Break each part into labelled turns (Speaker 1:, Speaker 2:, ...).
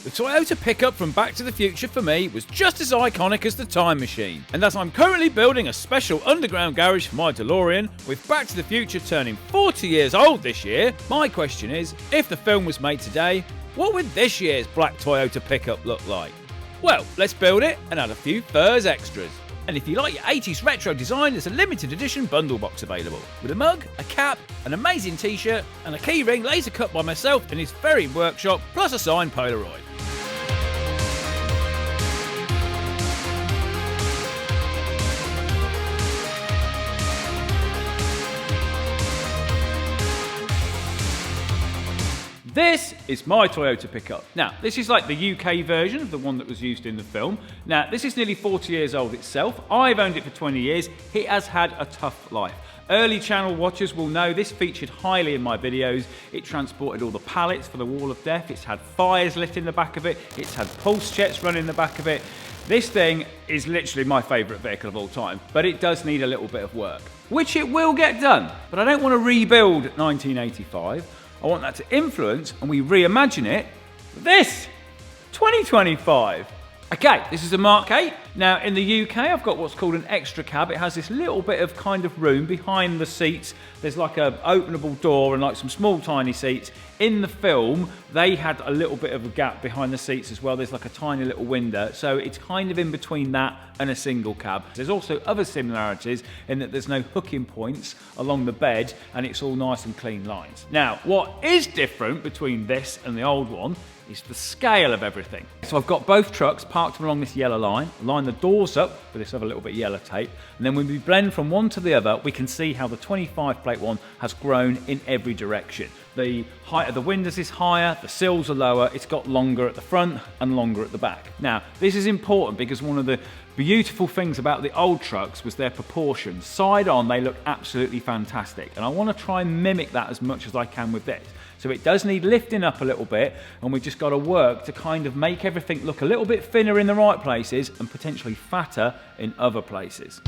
Speaker 1: The Toyota pickup from Back to the Future for me was just as iconic as the time machine. And as I'm currently building a special underground garage for my DeLorean, with Back to the Future turning 40 years old this year, my question is, if the film was made today, what would this year's black Toyota pickup look like? Well, let's build it and add a few furs extras. And if you like your 80s retro design, there's a limited edition bundle box available, with a mug, a cap, an amazing t-shirt, and a keyring laser cut by myself in his very workshop, plus a signed Polaroid. This is my Toyota pickup. Now, this is like the UK version of the one that was used in the film. Now, this is nearly 40 years old itself. I've owned it for 20 years. It has had a tough life. Early channel watchers will know this featured highly in my videos. It transported all the pallets for the Wall of Death. It's had fires lit in the back of it. It's had pulse jets run in the back of it. This thing is literally my favourite vehicle of all time, but it does need a little bit of work, which it will get done. But I don't want to rebuild 1985. I want that to influence, and we reimagine it, this, 2025. Okay, this is a Mark 8. Now, in the UK, I've got what's called an extra cab. It has this little bit of kind of room behind the seats. There's like a openable door and like some small tiny seats. In the film, they had a little bit of a gap behind the seats as well. There's like a tiny little window. So it's kind of in between that and a single cab. There's also other similarities in that there's no hooking points along the bed and it's all nice and clean lines. Now, what is different between this and the old one is the scale of everything. So I've got both trucks parked along this yellow line, line the doors up with this other little bit of yellow tape, and then when we blend from one to the other, we can see how the 25 plate one has grown in every direction. The height of the windows is higher, the sills are lower, it's got longer at the front and longer at the back. Now, this is important because one of the beautiful things about the old trucks was their proportions. Side on, they look absolutely fantastic, and I want to try and mimic that as much as I can with this. So it does need lifting up a little bit, and we've just got to work to kind of make everything look a little bit thinner in the right places and potentially fatter in other places.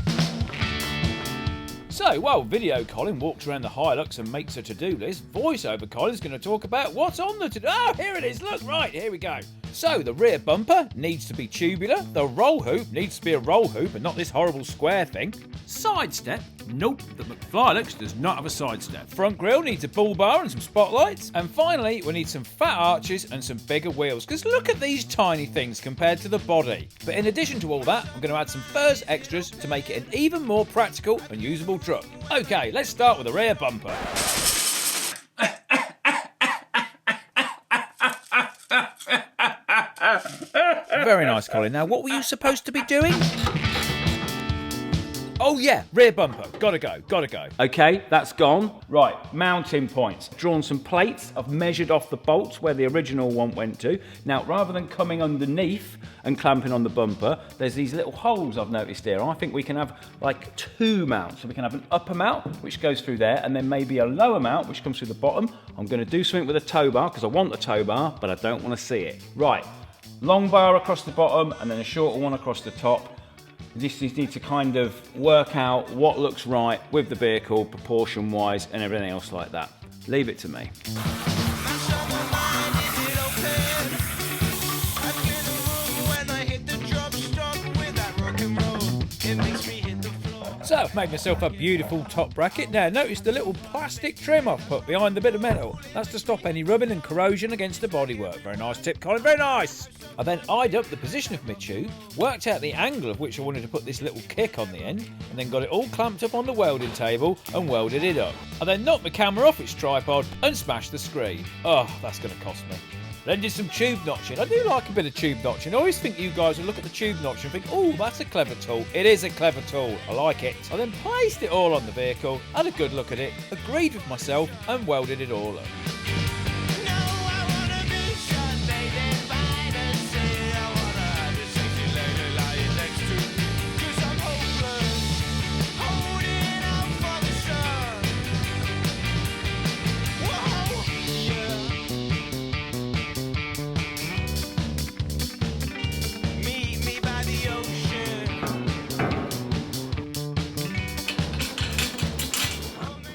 Speaker 1: So, while Video Colin walks around the Hilux and makes a to-do list, VoiceOver Colin's going to talk about what's on the to-do. Oh, here it is. Look, right, here we go. So, the rear bumper needs to be tubular. The roll hoop needs to be a roll hoop and not this horrible square thing. Side step? Nope, the McFlylux does not have a side step. Front grille needs a bull bar and some spotlights. And finally, we need some fat arches and some bigger wheels, because look at these tiny things compared to the body. But in addition to all that, I'm going to add some furs extras to make it an even more practical and usable truck. Okay, let's start with the rear bumper. Very nice, Colin. Now, what were you supposed to be doing? Oh yeah, rear bumper. Gotta go. Okay, that's gone. Right, mounting points. Drawn some plates. I've measured off the bolts where the original one went to. Now, rather than coming underneath and clamping on the bumper, there's these little holes I've noticed here. I think we can have like two mounts. So we can have an upper mount, which goes through there, and then maybe a lower mount, which comes through the bottom. I'm gonna do something with a tow bar, because I want the tow bar, but I don't wanna see it. Right, long bar across the bottom, and then a shorter one across the top. This need to kind of work out what looks right with the vehicle, proportion-wise, and everything else like that. Leave it to me. So I've made myself a beautiful top bracket. Now notice the little plastic trim I've put behind the bit of metal. That's to stop any rubbing and corrosion against the bodywork. Very nice tip, Colin, very nice. I then eyed up the position of my tube, worked out the angle of which I wanted to put this little kick on the end, and then got it all clamped up on the welding table and welded it up. I then knocked my camera off its tripod and smashed the screen. Oh, that's going to cost me. Then did some tube notching. I do like a bit of tube notching. I always think you guys will look at the tube notching and think, oh, that's a clever tool. It is a clever tool. I like it. I then placed it all on the vehicle, had a good look at it, agreed with myself, and welded it all up.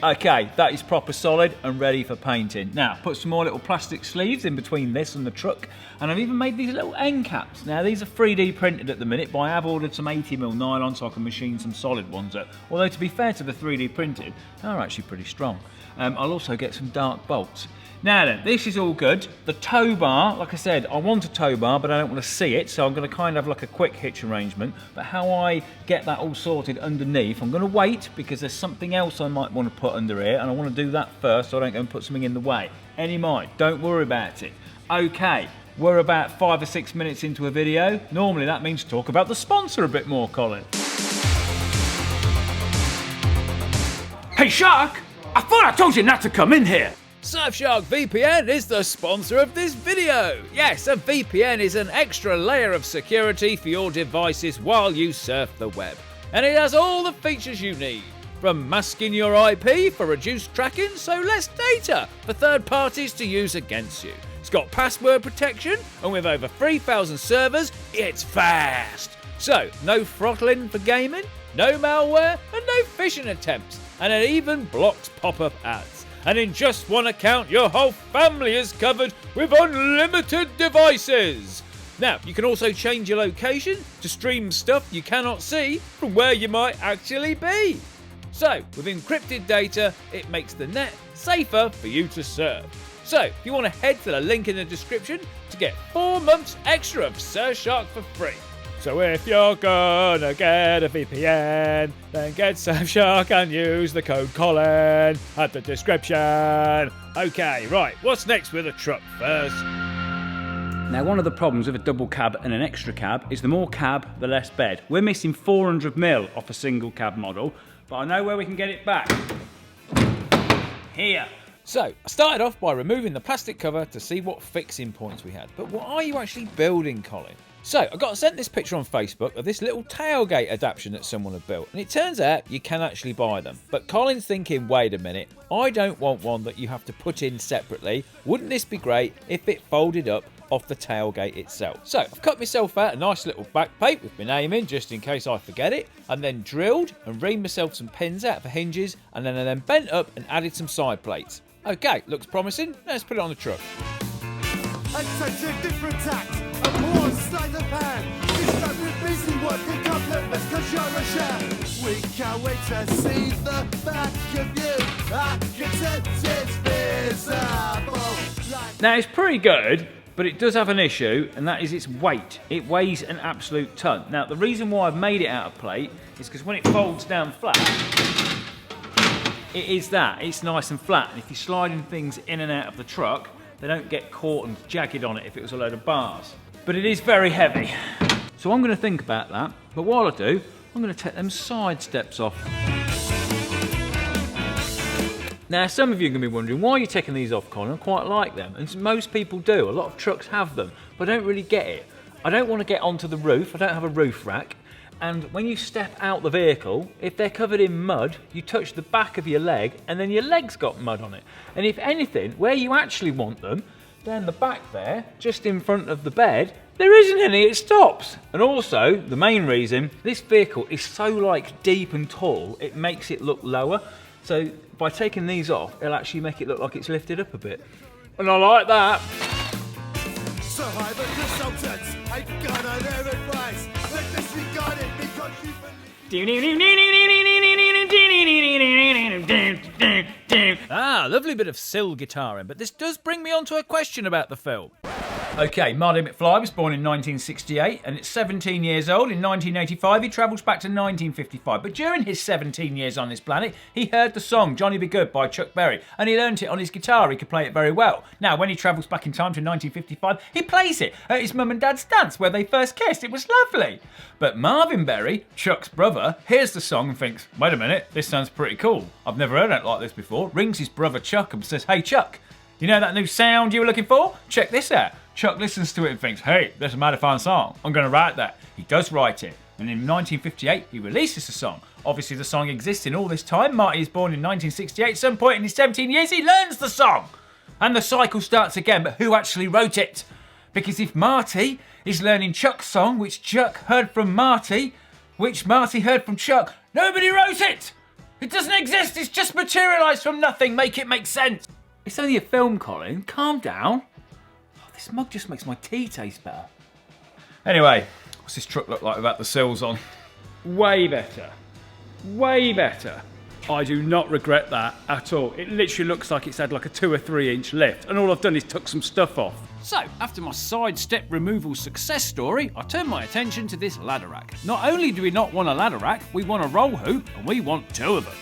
Speaker 1: Okay, that is proper solid and ready for painting. Now, put some more little plastic sleeves in between this and the truck, and I've even made these little end caps. Now, these are 3D printed at the minute, but I have ordered some 80mm nylon so I can machine some solid ones up. Although, to be fair to the 3D printed, they're actually pretty strong. I'll also get some dark bolts. Now then, this is all good. The tow bar, like I said, I want a tow bar, but I don't want to see it, so I'm going to kind of have like a quick hitch arrangement. But how I get that all sorted underneath, I'm going to wait, because there's something else I might want to put under here, and I want to do that first so I don't go and put something in the way. Any mind, don't worry about it. Okay, we're about 5 or 6 minutes into a video. Normally that means talk about the sponsor a bit more, Colin. Hey Shark, I thought I told you not to come in here.
Speaker 2: Surfshark VPN is the sponsor of this video. Yes, a VPN is an extra layer of security for your devices while you surf the web. And it has all the features you need. From masking your IP for reduced tracking, so less data for third parties to use against you. It's got password protection, and with over 3,000 servers, it's fast. So, no throttling for gaming, no malware, and no phishing attempts. And it even blocks pop-up ads. And in just one account, your whole family is covered with unlimited devices. Now, you can also change your location to stream stuff you cannot see from where you might actually be. So, with encrypted data, it makes the net safer for you to surf. So, if you want to head to the link in the description to get 4 months extra of Surfshark for free. So if you're gonna get a VPN, then get Surfshark and use the code Colin at the description. Okay, right, what's next with a truck first?
Speaker 1: Now, one of the problems with a double cab and an extra cab is the more cab, the less bed. We're missing 400mm off a single cab model, but I know where we can get it back. Here.
Speaker 2: So, I started off by removing the plastic cover to see what fixing points we had. But what are you actually building, Colin? So, I got sent this picture on Facebook of this little tailgate adaptation that someone had built, and it turns out you can actually buy them. But Colin's thinking, wait a minute, I don't want one that you have to put in separately. Wouldn't this be great if it folded up off the tailgate itself? So, I've cut myself out a nice little back plate with my name in, just in case I forget it, and then drilled and reamed myself some pins out for hinges, and then I bent up and added some side plates. Okay, looks promising. Let's put it on the truck.
Speaker 3: Attention, different tact. A more sleight of hand. This time we're busy working compliments cause you're a chef. We can't wait to see the back of you. Architect is visible.
Speaker 1: Now, it's pretty good, but it does have an issue, and that is its weight. It weighs an absolute ton. Now, the reason why I've made it out of plate is because when it folds down flat, it is that. It's nice and flat, and if you're sliding things in and out of the truck, they don't get caught and jagged on it if it was a load of bars. But it is very heavy. So I'm going to think about that. But while I do, I'm going to take them side steps off. Now, some of you are going to be wondering, why are you taking these off, Colin? I quite like them. And most people do. A lot of trucks have them. But I don't really get it. I don't want to get onto the roof. I don't have a roof rack. And when you step out the vehicle, if they're covered in mud, you touch the back of your leg and then your leg's got mud on it. And if anything, where you actually want them, down the back there, just in front of the bed, there isn't any, it stops. And also, the main reason, this vehicle is so like deep and tall, it makes it look lower. So by taking these off, it'll actually make it look like it's lifted up a bit. And I like that.
Speaker 3: So high the consultants ain't gonna their advice. Let disregard it because you
Speaker 2: Lovely bit of sill guitaring, but this does bring me on to a question about the film.
Speaker 1: Okay, Marty McFly was born in 1968 and it's 17 years old. In 1985, he travels back to 1955. But during his 17 years on this planet, he heard the song Johnny Be Good by Chuck Berry and he learnt it on his guitar. He could play it very well. Now, when he travels back in time to 1955, he plays it at his mum and dad's dance where they first kissed. It was lovely. But Marvin Berry, Chuck's brother, hears the song and thinks, wait a minute, this sounds pretty cool. I've never heard it like this before. Rings his brother Chuck and says, hey Chuck, you know that new sound you were looking for? Check this out. Chuck listens to it and thinks, hey, that's a mighty fine song. I'm going to write that. He does write it. And in 1958, he releases the song. Obviously, the song exists in all this time. Marty is born in 1968. At some point in his 17 years, he learns the song. And the cycle starts again. But who actually wrote it? Because if Marty is learning Chuck's song, which Chuck heard from Marty, which Marty heard from Chuck, nobody wrote it.
Speaker 2: It doesn't exist, it's just materialised from nothing. Make it make sense.
Speaker 1: It's only a film, Colin. Calm down. Oh, this mug just makes my tea taste better. Anyway, what's this truck look like without the sills on? Way better. Way better. I do not regret that at all. It literally looks like it's had like a 2 or 3 inch lift, and all I've done is took some stuff off.
Speaker 2: So, after my side step removal success story, I turned my attention to this ladder rack. Not only do we not want a ladder rack, we want a roll hoop, and we want 2 of them.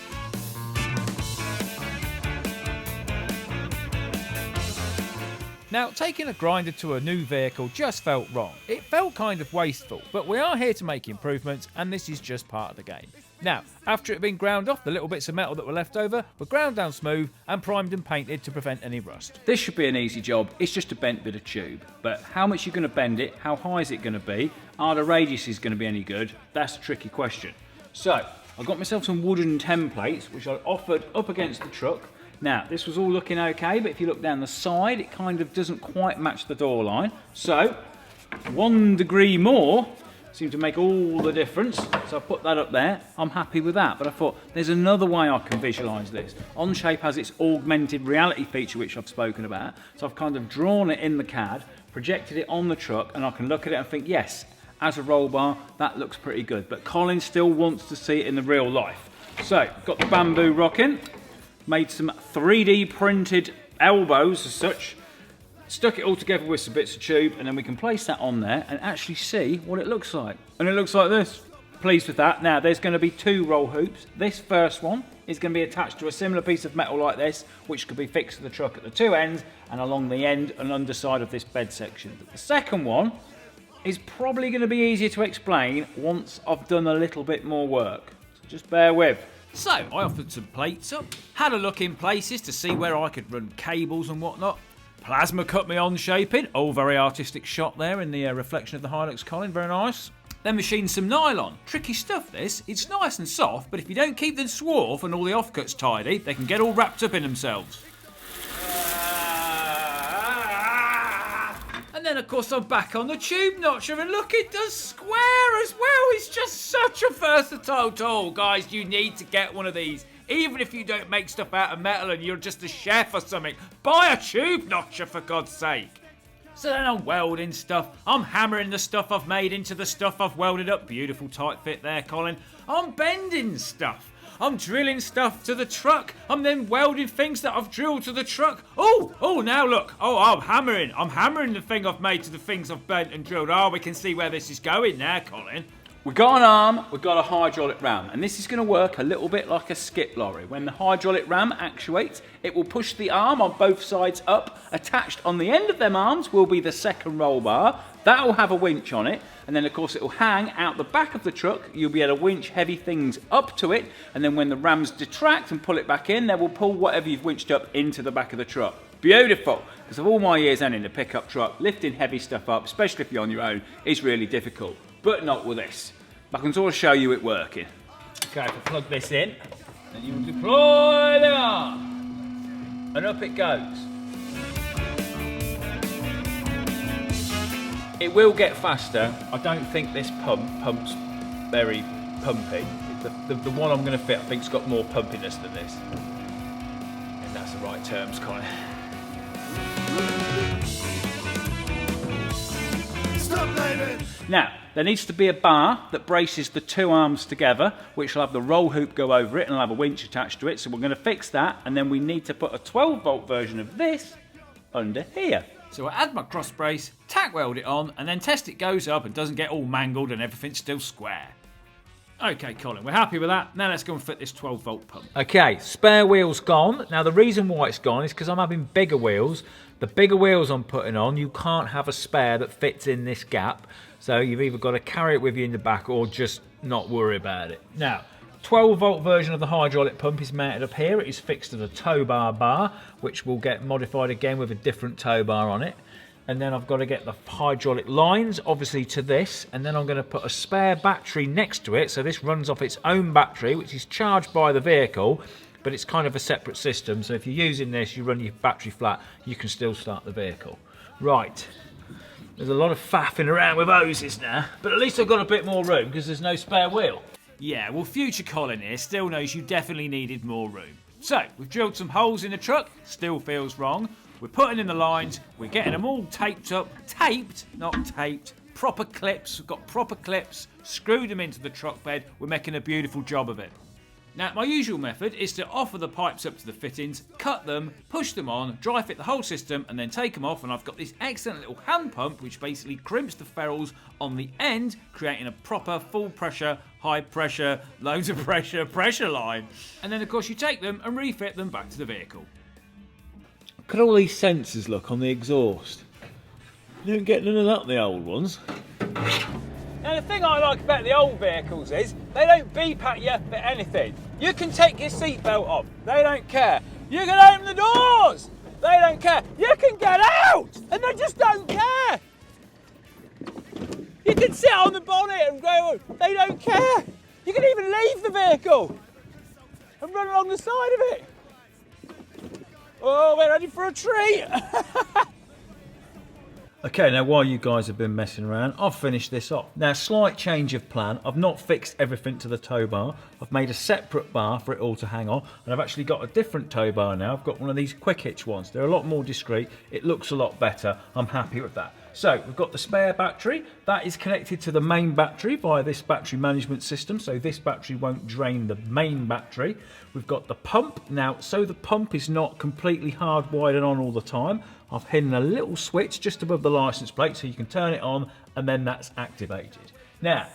Speaker 2: Now, taking a grinder to a new vehicle just felt wrong. It felt kind of wasteful, but we are here to make improvements, and this is just part of the game. Now, after it had been ground off, the little bits of metal that were left over were ground down smooth and primed and painted to prevent any rust.
Speaker 1: This should be an easy job. It's just a bent bit of tube. But how much you're going to bend it, how high is it going to be, are the radiuses going to be any good? That's a tricky question. So, I got myself some wooden templates, which I offered up against the truck. Now, this was all looking okay, but if you look down the side, it kind of doesn't quite match the door line. So, 1 degree more seemed to make all the difference. So I put that up there. I'm happy with that, but I thought there's another way I can visualise this. Onshape has its augmented reality feature, which I've spoken about. So I've kind of drawn it in the CAD, projected it on the truck, and I can look at it and think, yes, as a roll bar, that looks pretty good. But Colin still wants to see it in the real life. So, got the bamboo rocking, made some 3D printed elbows as such, stuck it all together with some bits of tube, and then we can place that on there and actually see what it looks like. And it looks like this. Pleased with that. Now, there's going to be 2 roll hoops. This first one is going to be attached to a similar piece of metal like this, which could be fixed to the truck at the 2 ends and along the end and underside of this bed section. But the second one is probably going to be easier to explain once I've done a little bit more work. So just bear with.
Speaker 2: So, I offered some plates up, had a look in places to see where I could run cables and whatnot. Plasma cut me on shaping. Oh, very artistic shot there in the reflection of the Hilux, Colin. Very nice. Then machined some nylon. Tricky stuff, this. It's nice and soft, but if you don't keep the swarf and all the offcuts tidy, they can get all wrapped up in themselves. And then, of course, I'm back on the tube notcher, and look, it does square as well. It's just such a versatile tool. Guys, you need to get one of these. Even if you don't make stuff out of metal and you're just a chef or something, buy a tube notcher for God's sake. So then I'm welding stuff. I'm hammering the stuff I've made into the stuff I've welded up. Beautiful tight fit there, Colin. I'm bending stuff. I'm drilling stuff to the truck. I'm then welding things that I've drilled to the truck. Oh, now look. Oh, I'm hammering. I'm hammering the thing I've made to the things I've bent and drilled. Oh, we can see where this is going now, Colin.
Speaker 1: We've got an arm, we've got a hydraulic ram, and this is going to work a little bit like a skip lorry. When the hydraulic ram actuates, it will push the arm on both sides up. Attached on the end of them arms will be the second roll bar. That will have a winch on it, and then of course it will hang out the back of the truck. You'll be able to winch heavy things up to it, and then when the rams detract and pull it back in, they will pull whatever you've winched up into the back of the truck. Beautiful, because of all my years owning a pickup truck, lifting heavy stuff up, especially if you're on your own, is really difficult, but not with this. I can sort of show you it working. Okay, if I plug this in, then you will deploy the arm, and up it goes. It will get faster. I don't think this pumps very pumpy. The one I'm going to fit, I think, has got more pumpiness than this. And that's the right terms, Colin.
Speaker 3: Stop blaming!
Speaker 1: Now, there needs to be a bar that braces the 2 arms together, which will have the roll hoop go over it and will have a winch attached to it. So we're going to fix that, and then we need to put a 12-volt version of this under here.
Speaker 2: So I add my cross brace, tack weld it on, and then test it goes up and doesn't get all mangled and everything's still square. Okay, Colin, we're happy with that. Now let's go and fit this 12-volt pump.
Speaker 1: Okay, spare wheel's gone. Now the reason why it's gone is because I'm having bigger wheels. The bigger wheels I'm putting on, you can't have a spare that fits in this gap. So you've either got to carry it with you in the back or just not worry about it. Now, 12-volt version of the hydraulic pump is mounted up here. It is fixed to the tow bar, which will get modified again with a different tow bar on it. And then I've got to get the hydraulic lines, obviously, to this. And then I'm going to put a spare battery next to it. So this runs off its own battery, which is charged by the vehicle, but it's kind of a separate system. So if you're using this, you run your battery flat, you can still start the vehicle. Right. There's a lot of faffing around with hoses now, but at least I've got a bit more room because there's no spare wheel. Yeah, well, future Colin here still knows you definitely needed more room. So, we've drilled some holes in the truck, still feels wrong. We're putting in the lines, we're getting them all taped up. Taped, not taped. Proper clips, we've got proper clips, screwed them into the truck bed, we're making a beautiful job of it. Now, my usual method is to offer the pipes up to the fittings, cut them, push them on, dry fit the whole system, and then take them off, and I've got this excellent little hand pump which basically crimps the ferrules on the end, creating a proper full pressure, high pressure, loads of pressure line. And then of course you take them and refit them back to the vehicle.
Speaker 2: Look at all these sensors, look, on the exhaust. You don't get none of that in the old ones.
Speaker 1: Now the thing I like about the old vehicles is they don't beep at you for anything. You can take your seatbelt off, they don't care. You can open the doors, they don't care. You can get out and they just don't care. You can sit on the bonnet and go, they don't care. You can even leave the vehicle and run along the side of it. Oh, we're ready for a treat.
Speaker 2: Okay, now while you guys have been messing around, I've finished this off. Now, slight change of plan. I've not fixed everything to the tow bar. I've made a separate bar for it all to hang on, and I've actually got a different tow bar now. I've got one of these quick hitch ones. They're a lot more discreet. It looks a lot better. I'm happy with that. So we've got the spare battery. That is connected to the main battery via this battery management system, so this battery won't drain the main battery. We've got the pump. Now, so the pump is not completely hardwired and on all the time, I've hidden a little switch just above the license plate so you can turn it on and then that's activated. Now,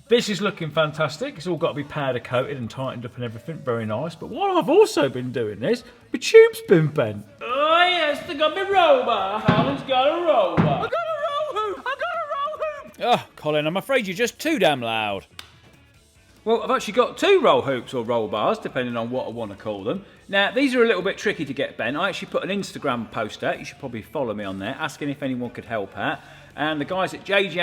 Speaker 2: this is looking fantastic. It's all got to be powder coated and tightened up and everything, very nice. But while I've also been doing this, my tube's been bent. Oh yes, they got me roll bar. Colin's got a roll bar.
Speaker 1: I got a roll hoop, I got a roll hoop.
Speaker 2: Oh, Colin, I'm afraid you're just too damn loud.
Speaker 1: Well, I've actually got two roll hoops or roll bars, depending on what I want to call them. Now, these are a little bit tricky to get bent. I actually put an Instagram post out, you should probably follow me on there, asking if anyone could help out. And the guys at JJA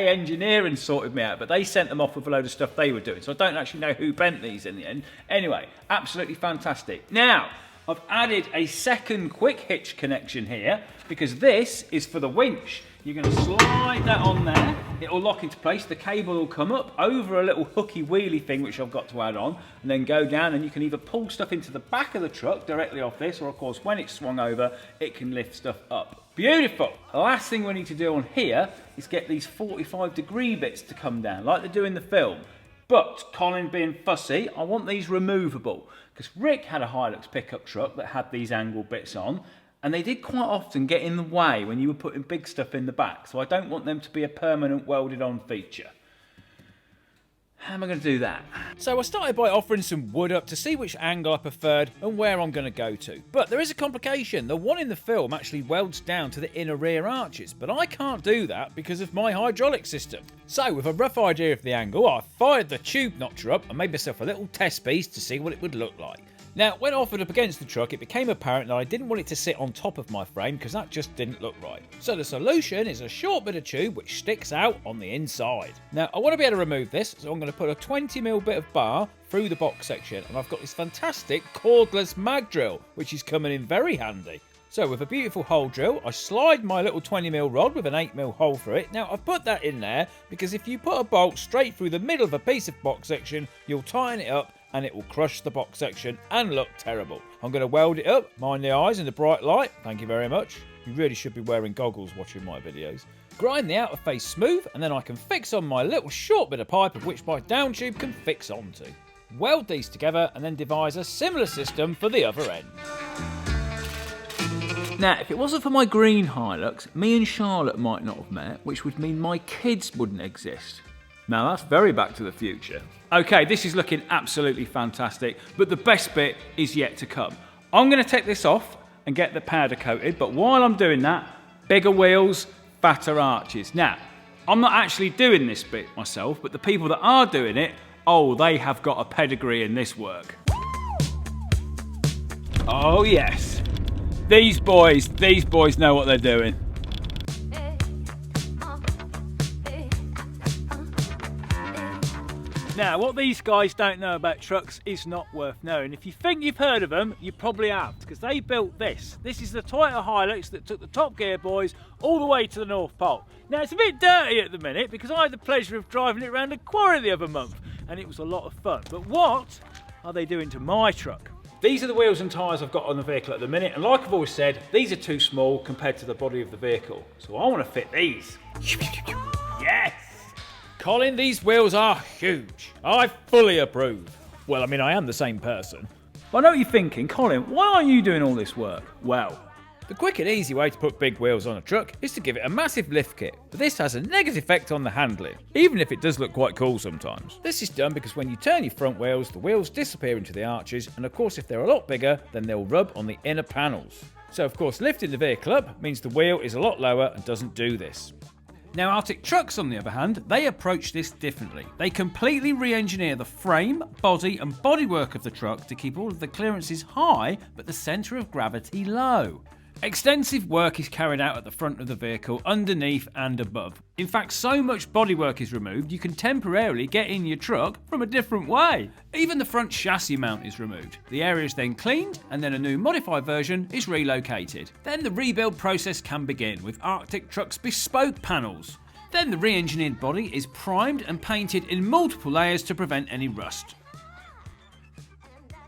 Speaker 1: Engineering sorted me out, but they sent them off with a load of stuff they were doing. So I don't actually know who bent these in the end. Anyway, absolutely fantastic. Now, I've added a second quick hitch connection here, because this is for the winch. You're going to slide that on there, it will lock into place, the cable will come up over a little hooky wheelie thing which I've got to add on, and then go down, and you can either pull stuff into the back of the truck directly off this, or of course when it's swung over, it can lift stuff up. Beautiful! The last thing we need to do on here is get these 45-degree bits to come down, like they do in the film. But, Colin being fussy, I want these removable, because Rick had a Hilux pickup truck that had these angle bits on, and they did quite often get in the way when you were putting big stuff in the back, so I don't want them to be a permanent welded on feature. How am I going to do that?
Speaker 2: So I started by offering some wood up to see which angle I preferred and where I'm going to go to. But there is a complication. The one in the film actually welds down to the inner rear arches, but I can't do that because of my hydraulic system. So with a rough idea of the angle, I fired the tube notcher up and made myself a little test piece to see what it would look like. Now, when offered up against the truck, it became apparent that I didn't want it to sit on top of my frame because that just didn't look right. So the solution is a short bit of tube which sticks out on the inside. Now, I want to be able to remove this, so I'm going to put a 20mm bit of bar through the box section, and I've got this fantastic cordless mag drill, which is coming in very handy. So with a beautiful hole drill, I slide my little 20mm rod with an 8mm hole through it. Now, I've put that in there because if you put a bolt straight through the middle of a piece of box section, you'll tighten it up and it will crush the box section and look terrible. I'm going to weld it up, mind the eyes and the bright light, thank you very much. You really should be wearing goggles watching my videos. Grind the outer face smooth, and then I can fix on my little short bit of pipe of which my down tube can fix onto. Weld these together and then devise a similar system for the other end.
Speaker 1: Now, if it wasn't for my green Hilux, me and Charlotte might not have met, which would mean my kids wouldn't exist. Now that's very Back to the Future. Okay, this is looking absolutely fantastic, but the best bit is yet to come. I'm going to take this off and get the powder coated, but while I'm doing that, bigger wheels, fatter arches. Now, I'm not actually doing this bit myself, but the people that are doing it, oh, they have got a pedigree in this work. Oh yes, these boys know what they're doing. Now, what these guys don't know about trucks is not worth knowing. If you think you've heard of them, you probably have, because they built this. This is the Toyota Hilux that took the Top Gear boys all the way to the North Pole. Now, it's a bit dirty at the minute because I had the pleasure of driving it around a quarry the other month, and it was a lot of fun. But what are they doing to my truck? These are the wheels and tyres I've got on the vehicle at the minute, and like I've always said, these are too small compared to the body of the vehicle. So I want to fit these. Yes!
Speaker 2: Colin, these wheels are huge. I fully approve. Well, I mean, I am the same person.
Speaker 1: But I know what you're thinking, Colin, why are you doing all this work? Well,
Speaker 2: the quick and easy way to put big wheels on a truck is to give it a massive lift kit, but this has a negative effect on the handling, even if it does look quite cool sometimes. This is done because when you turn your front wheels, the wheels disappear into the arches, and of course if they're a lot bigger, then they'll rub on the inner panels. So of course lifting the vehicle up means the wheel is a lot lower and doesn't do this.
Speaker 1: Now, Arctic trucks, on the other hand, they approach this differently. They completely re-engineer the frame, body and bodywork of the truck to keep all of the clearances high, but the centre of gravity low. Extensive work is carried out at the front of the vehicle, underneath and above. In fact, so much bodywork is removed, you can temporarily get in your truck from a different way. Even the front chassis mount is removed. The area is then cleaned, and then a new modified version is relocated. Then the rebuild process can begin with Arctic Truck's bespoke panels. Then the re-engineered body is primed and painted in multiple layers to prevent any rust.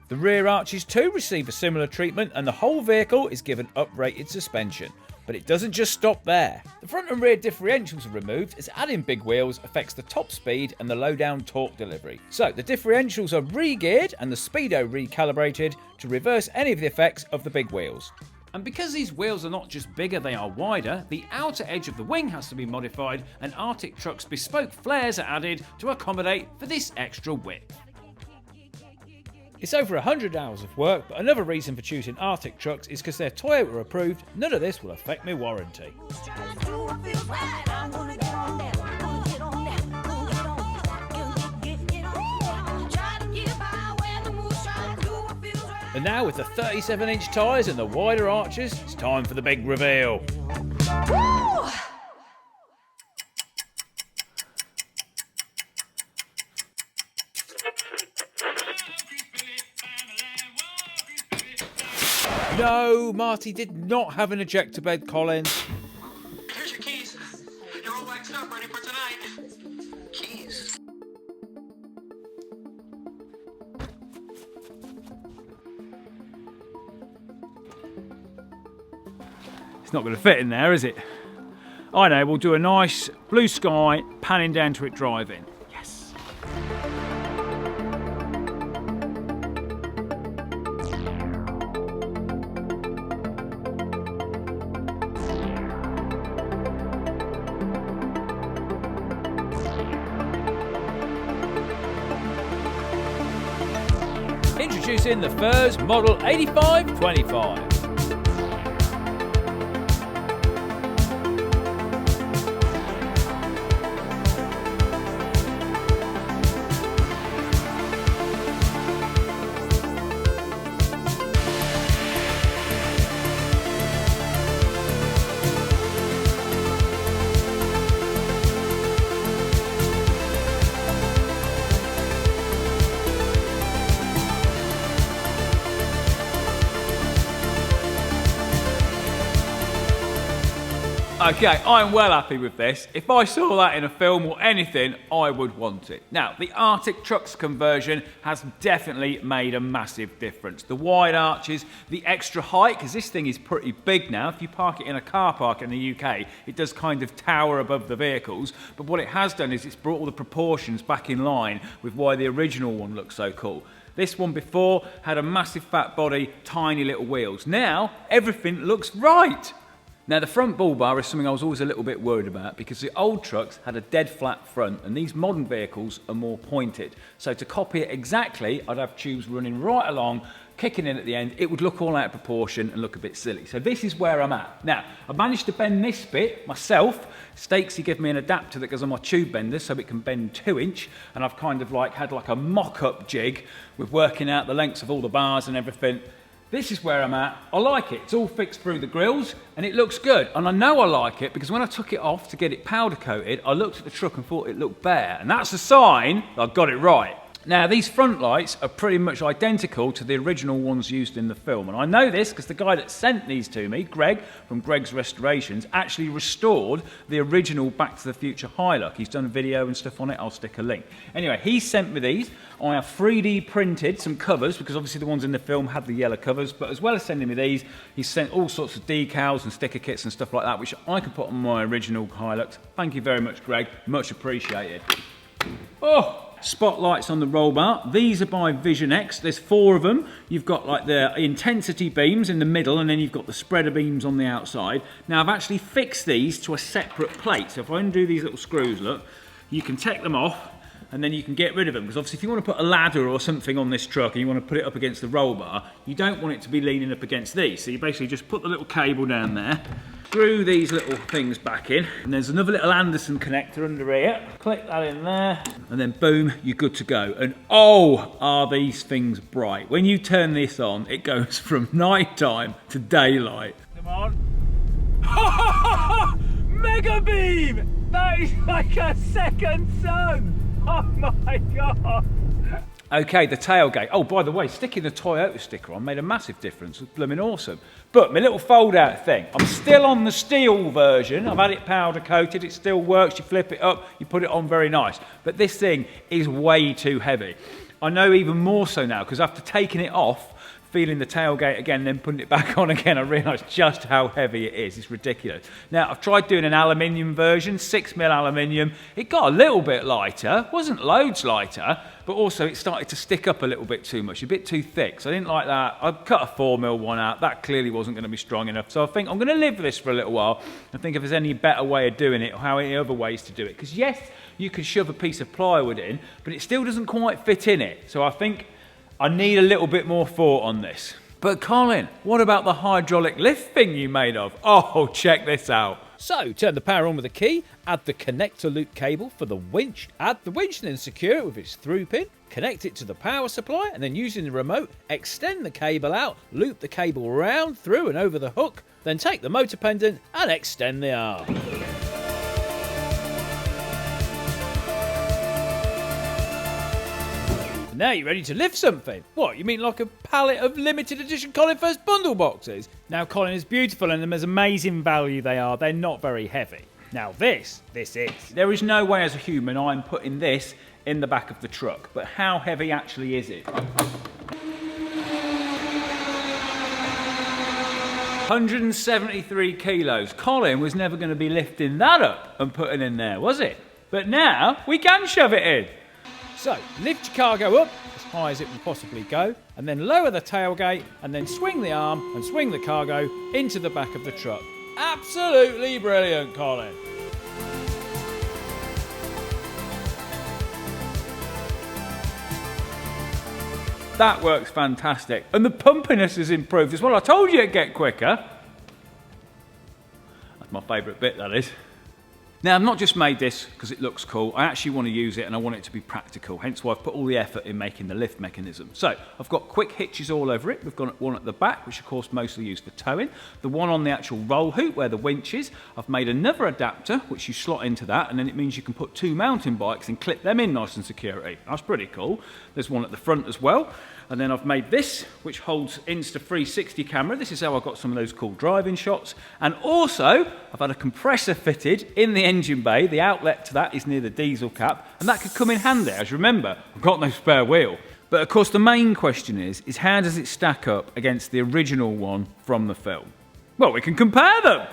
Speaker 2: The rear arches too receive a similar treatment, and the whole vehicle is given uprated suspension. But it doesn't just stop there. The front and rear differentials are removed, as adding big wheels affects the top speed and the low down torque delivery. So the differentials are re-geared and the speedo recalibrated to reverse any of the effects of the big wheels.
Speaker 1: And because these wheels are not just bigger, they are wider, the outer edge of the wing has to be modified, and Arctic Truck's bespoke flares are added to accommodate for this extra width.
Speaker 2: It's over 100 hours of work, but another reason for choosing Arctic Trucks is because they're Toyota approved. None of this will affect my warranty. And now with the 37-inch tyres and the wider arches, it's time for the big reveal. No, Marty did not have an ejector bed, Colin.
Speaker 4: Here's your keys. You're all waxed up, ready for tonight. Keys.
Speaker 1: It's not going to fit in there, is it? I know, we'll do a nice blue sky, panning down to it driving. Yes.
Speaker 2: Introducing the Furze Model 8525.
Speaker 1: Okay, I'm well happy with this. If I saw that in a film or anything, I would want it. Now, the Arctic Trucks conversion has definitely made a massive difference. The wide arches, the extra height, because this thing is pretty big now. If you park it in a car park in the UK, it does kind of tower above the vehicles. But what it has done is it's brought all the proportions back in line with why the original one looks so cool. This one before had a massive fat body, tiny little wheels. Now, everything looks right. Now, the front bull bar is something I was always a little bit worried about because the old trucks had a dead flat front and these modern vehicles are more pointed. So to copy it exactly, I'd have tubes running right along, kicking in at the end. It would look all out of proportion and look a bit silly. So this is where I'm at. Now, I managed to bend this bit myself. Stakesy gave me an adapter that goes on my tube bender so it can bend 2-inch, and I've kind of like had like a mock-up jig with working out the lengths of all the bars and everything. This is where I'm at. I like it. It's all fixed through the grills and it looks good. And I know I like it because when I took it off to get it powder coated, I looked at the truck and thought it looked bare. And that's a sign that I got it right. Now, these front lights are pretty much identical to the original ones used in the film. And I know this because the guy that sent these to me, Greg, from Greg's Restorations, actually restored the original Back to the Future Hilux. He's done a video and stuff on it. I'll stick a link. Anyway, he sent me these. I have 3D printed some covers because obviously the ones in the film had the yellow covers. But as well as sending me these, he sent all sorts of decals and sticker kits and stuff like that, which I can put on my original Hilux. Thank you very much, Greg. Much appreciated. Oh! Spotlights on the roll bar. These are by Vision X. There's 4 of them. You've got like the intensity beams in the middle and then you've got the spreader beams on the outside. Now I've actually fixed these to a separate plate. So if I undo these little screws, look, you can take them off and then you can get rid of them. Because obviously if you want to put a ladder or something on this truck and you want to put it up against the roll bar, you don't want it to be leaning up against these. So you basically just put the little cable down there, screw these little things back in, and there's another little Anderson connector under here. Click that in there, and then boom, you're good to go. And oh, are these things bright. When you turn this on, it goes from night time to daylight. Come on. Mega beam! That is like a second sun! Oh my God! Okay, the tailgate. Oh, by the way, sticking the Toyota sticker on made a massive difference. It was blooming awesome. But my little fold-out thing, I'm still on the steel version. I've had it powder coated. It still works. You flip it up, you put it on, very nice. But this thing is way too heavy. I know even more so now because after taking it off, feeling the tailgate again, then putting it back on again, I realised just how heavy it is. It's ridiculous. Now, I've tried doing an aluminium version, 6mm aluminium. It got a little bit lighter, wasn't loads lighter, but also it started to stick up a little bit too much, a bit too thick. So I didn't like that. I cut a 4mm one out. That clearly wasn't going to be strong enough. So I think I'm going to live with this for a little while and think if there's any better way of doing it or how any other ways to do it. Because yes, you could shove a piece of plywood in, but it still doesn't quite fit in it. So I think I need a little bit more thought on this. But Colin, what about the hydraulic lift thing you made of? Oh, check this out.
Speaker 2: So, turn the power on with a key, add the connector loop cable for the winch, add the winch and then secure it with its through pin, connect it to the power supply and then using the remote, extend the cable out, loop the cable round, through and over the hook, then take the motor pendant and extend the arm. Now you're ready to lift something. What, you mean like a pallet of limited edition colinfurze bundle boxes? Now Colin is beautiful and there's amazing value they are. They're not very heavy. Now this is.
Speaker 1: There is no way as a human I'm putting this in the back of the truck. But how heavy actually is it? 173 kilos. Colin was never going to be lifting that up and putting in there, was it? But now we can shove it in.
Speaker 2: So, lift your cargo up as high as it will possibly go, and then lower the tailgate, and then swing the arm and swing the cargo into the back of the truck. Absolutely brilliant, Colin.
Speaker 1: That works fantastic. And the pumpiness has improved as well. I told you it'd get quicker. That's my favourite bit, that is. Now, I've not just made this because it looks cool. I actually want to use it and I want it to be practical. Hence why I've put all the effort in making the lift mechanism. So, I've got quick hitches all over it. We've got one at the back, which of course mostly used for towing. The one on the actual roll hoop where the winch is. I've made another adapter, which you slot into that, and then it means you can put 2 mountain bikes and clip them in nice and securely. That's pretty cool. There's one at the front as well. And then I've made this, which holds Insta360 camera. This is how I got some of those cool driving shots. And also, I've had a compressor fitted in the engine bay. The outlet to that is near the diesel cap. And that could come in handy. As you remember, I've got no spare wheel. But of course, the main question is how does it stack up against the original one from the film? Well, we can compare them.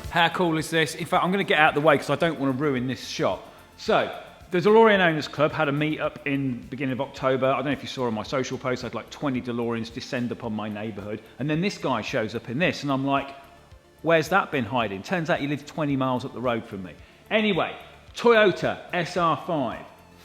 Speaker 1: How cool is this? In fact, I'm going to get out of the way because I don't want to ruin this shot. So, the DeLorean Owners Club had a meet-up in the beginning of October. I don't know if you saw on my social post, I had like 20 DeLoreans descend upon my neighbourhood. And then this guy shows up in this, and I'm like, where's that been hiding? Turns out he lives 20 miles up the road from me. Anyway, Toyota SR5,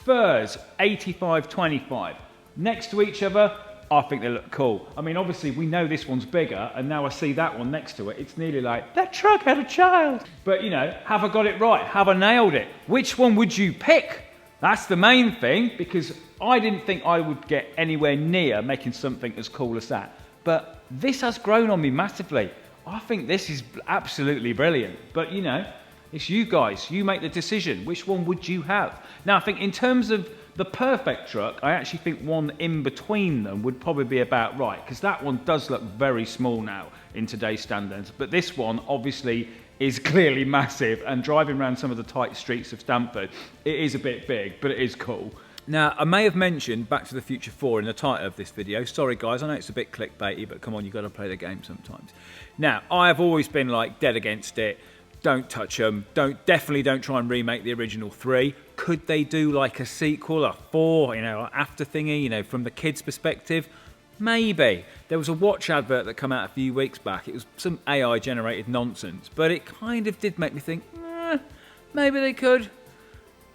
Speaker 1: Furze 8525. Next to each other, I think they look cool. I mean, obviously, we know this one's bigger, and now I see that one next to it. It's nearly like, that truck had a child. But, you know, have I got it right? Have I nailed it? Which one would you pick? That's the main thing, because I didn't think I would get anywhere near making something as cool as that. But this has grown on me massively. I think this is absolutely brilliant. But, you know, it's you guys. You make the decision. Which one would you have? Now, I think in terms of the perfect truck, I actually think one in between them would probably be about right, because that one does look very small now in today's standards. But this one, obviously, is clearly massive, and driving around some of the tight streets of Stamford, it is a bit big, but it is cool. Now, I may have mentioned Back to the Future 4 in the title of this video. Sorry, guys, I know it's a bit clickbaity, but come on, you've got to play the game sometimes. Now, I have always been, like, dead against it. Don't touch them. Definitely don't try and remake the original 3. Could they do, like, a sequel, a 4, you know, after thingy, you know, from the kids' perspective? Maybe. There was a watch advert that came out a few weeks back. It was some AI-generated nonsense, but it kind of did make me think, maybe they could.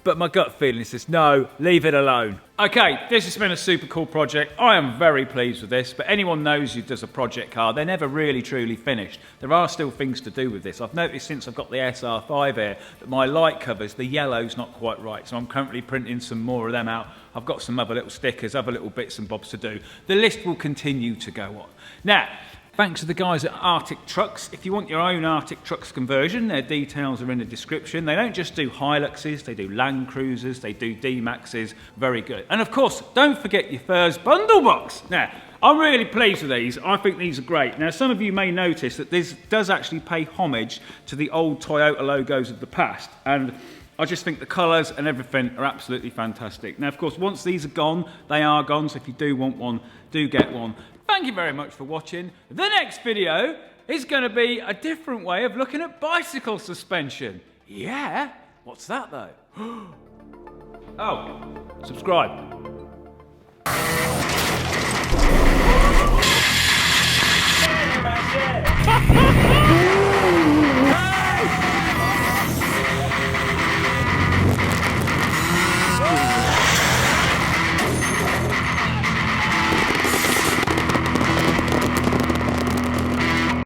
Speaker 1: But my gut feeling says, no, leave it alone. Okay, this has been a super cool project. I am very pleased with this, but anyone knows who does a project car, they're never really truly finished. There are still things to do with this. I've noticed since I've got the SR5 here that my light covers, the yellow's not quite right, so I'm currently printing some more of them out. I've got some other little stickers, other little bits and bobs to do. The list will continue to go on. Now, thanks to the guys at Arctic Trucks. If you want your own Arctic Trucks conversion, their details are in the description. They don't just do Hiluxes, they do Land Cruisers, they do D-Maxes. Very good. And of course, don't forget your Furze bundle box. Now, I'm really pleased with these. I think these are great. Now, some of you may notice that this does actually pay homage to the old Toyota logos of the past. And I just think the colours and everything are absolutely fantastic. Now, of course, once these are gone, they are gone. So if you do want one, do get one. Thank you very much for watching. The next video is going to be a different way of looking at bicycle suspension. Yeah? What's that, though? Oh, subscribe.